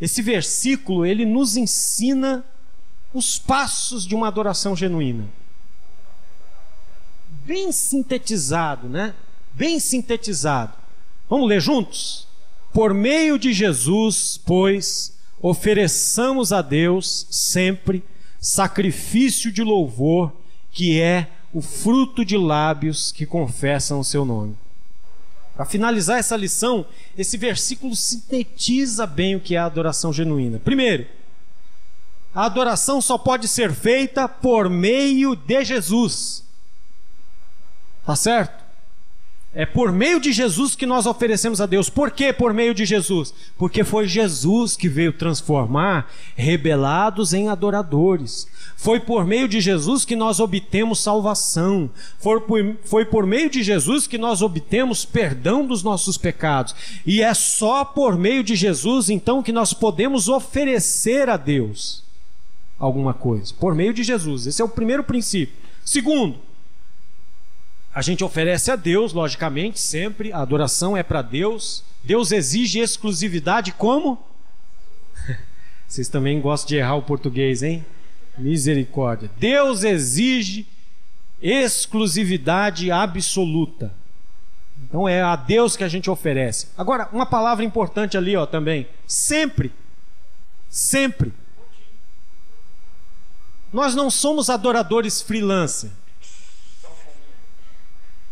esse versículo, ele nos ensina os passos de uma adoração genuína. Bem sintetizado, né? Bem sintetizado. Vamos ler juntos? Por meio de Jesus, pois, ofereçamos a Deus sempre sacrifício de louvor, que é o fruto de lábios que confessam o seu nome. Para finalizar essa lição, esse versículo sintetiza bem o que é a adoração genuína. Primeiro, a adoração só pode ser feita por meio de Jesus. Tá certo? É por meio de Jesus que nós oferecemos a Deus. Por que por meio de Jesus? Porque foi Jesus que veio transformar rebelados em adoradores. Foi por meio de Jesus que nós obtemos salvação. Foi por meio de Jesus que nós obtemos perdão dos nossos pecados. E é só por meio de Jesus, então, que nós podemos oferecer a Deus alguma coisa. Por meio de Jesus. Esse é o primeiro princípio. Segundo, a gente oferece a Deus, logicamente, sempre. A adoração é para Deus. Deus exige exclusividade como? Vocês também gostam de errar o português, hein? Misericórdia. Deus exige exclusividade absoluta. Então é a Deus que a gente oferece. Agora, uma palavra importante ali, ó, também. Sempre. Sempre. Nós não somos adoradores freelancer.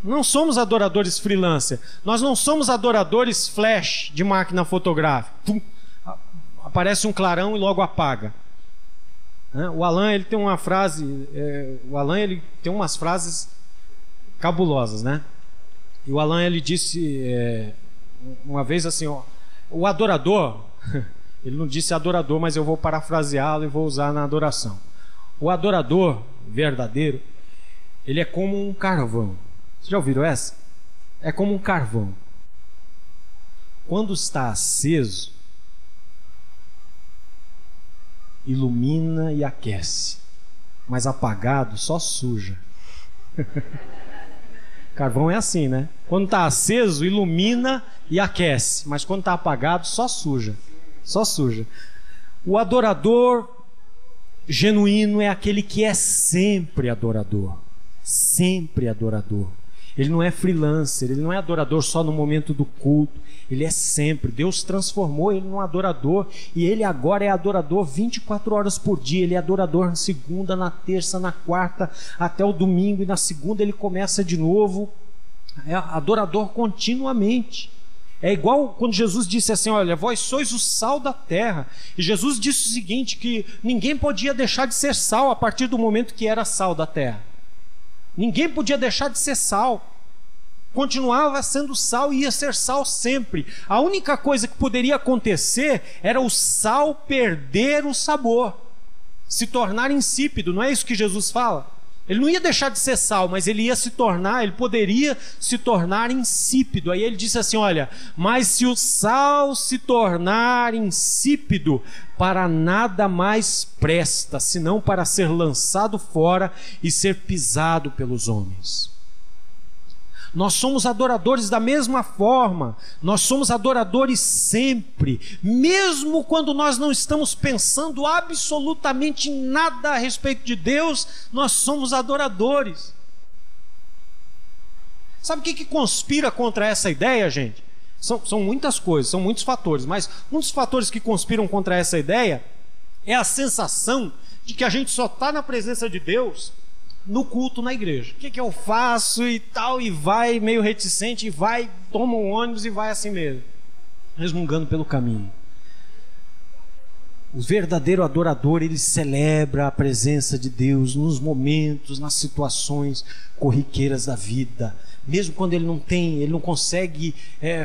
Não somos adoradores freelancer. Nós não somos adoradores flash de máquina fotográfica. Pum, aparece um clarão e logo apaga. O Alan, ele tem uma frase. O Alan, ele tem umas frases cabulosas, né? E o Alan, ele disse uma vez assim, ó, o adorador, ele não disse adorador, mas eu vou parafraseá-lo e vou usar na adoração. O adorador verdadeiro, ele é como um carvão. Vocês já ouviram essa? É como um carvão. Quando está aceso, ilumina e aquece, mas apagado só suja. Carvão é assim, né? Quando está aceso, ilumina e aquece, mas quando está apagado, só suja. Só suja. O adorador genuíno é aquele que é sempre adorador. Sempre adorador. Ele não é freelancer, ele não é adorador só no momento do culto, ele é sempre. Deus transformou ele num adorador e ele agora é adorador 24 horas por dia. Ele é adorador na segunda, na terça, na quarta, até o domingo, e na segunda ele começa de novo. É adorador continuamente. É igual quando Jesus disse assim, olha, vós sois o sal da terra. E Jesus disse o seguinte, que ninguém podia deixar de ser sal a partir do momento que era sal da terra. Ninguém podia deixar de ser sal. Continuava sendo sal e ia ser sal sempre. A única coisa que poderia acontecer era o sal perder o sabor, se tornar insípido. Não é isso que Jesus fala? Ele não ia deixar de ser sal, mas ele poderia se tornar insípido. Aí ele disse assim, olha, mas se o sal se tornar insípido, para nada mais presta, senão para ser lançado fora e ser pisado pelos homens. Nós somos adoradores da mesma forma. Nós somos adoradores sempre, mesmo quando nós não estamos pensando absolutamente nada a respeito de Deus, nós somos adoradores. Sabe o que conspira contra essa ideia, gente? São muitas coisas, são muitos fatores, mas um dos fatores que conspiram contra essa ideia é a sensação de que a gente só está na presença de Deus no culto na igreja. O que eu faço e tal, e vai meio reticente, e vai, toma um ônibus e vai assim mesmo, resmungando pelo caminho. O verdadeiro adorador, ele celebra a presença de Deus nos momentos, nas situações corriqueiras da vida. Mesmo quando ele não consegue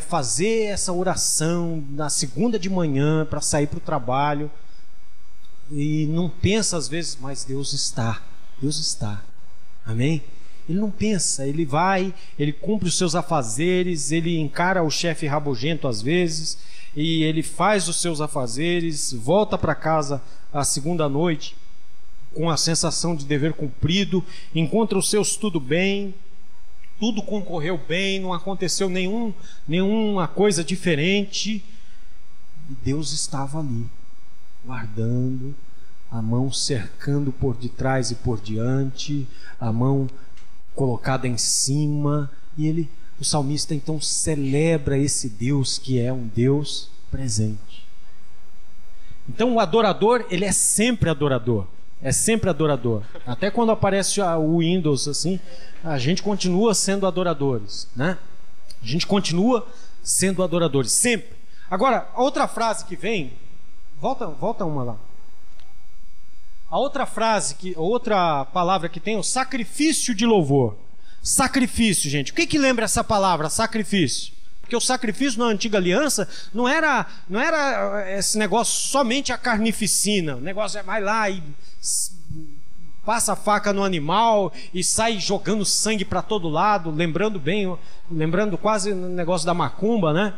fazer essa oração na segunda de manhã para sair para o trabalho, e não pensa às vezes, mas Deus está. Amém? Ele não pensa, ele vai, ele cumpre os seus afazeres, ele encara o chefe rabugento às vezes, e ele faz os seus afazeres, volta para casa à segunda noite com a sensação de dever cumprido, encontra os seus tudo bem, tudo concorreu bem, não aconteceu nenhuma coisa diferente, E Deus estava ali, guardando, a mão cercando por detrás e por diante, a mão colocada em cima, e o salmista então celebra esse Deus que é um Deus presente. Então o adorador, ele é sempre adorador. É sempre adorador. Até quando aparece o Windows assim, a gente continua sendo adoradores, né? A gente continua sendo adoradores, sempre. Agora, a outra frase que vem, volta uma lá. A outra frase, outra palavra que tem é o sacrifício de louvor. Sacrifício, gente. O que lembra essa palavra, sacrifício? Porque o sacrifício na antiga aliança não era esse negócio somente a carnificina. O negócio é vai lá e passa a faca no animal e sai jogando sangue para todo lado, lembrando quase o negócio da macumba, né?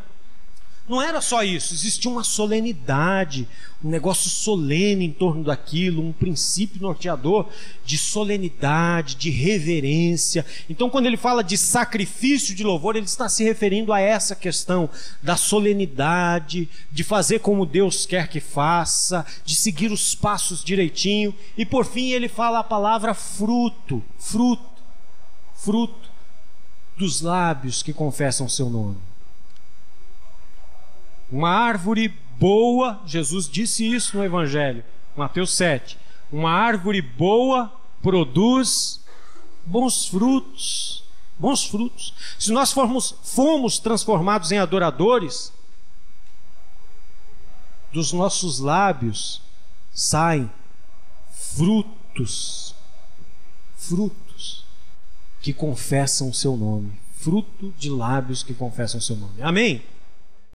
Não era só isso, existia uma solenidade, um negócio solene em torno daquilo, um princípio norteador de solenidade, de reverência. Então, quando ele fala de sacrifício de louvor, ele está se referindo a essa questão da solenidade, de fazer como Deus quer que faça, de seguir os passos direitinho. E por fim ele fala a palavra fruto dos lábios que confessam seu nome. Uma árvore boa, Jesus disse isso no Evangelho, Mateus 7. Uma árvore boa produz bons frutos. Bons frutos. Se nós fomos transformados em adoradores, dos nossos lábios saem frutos que confessam o seu nome. Fruto de lábios que confessam o seu nome. Amém?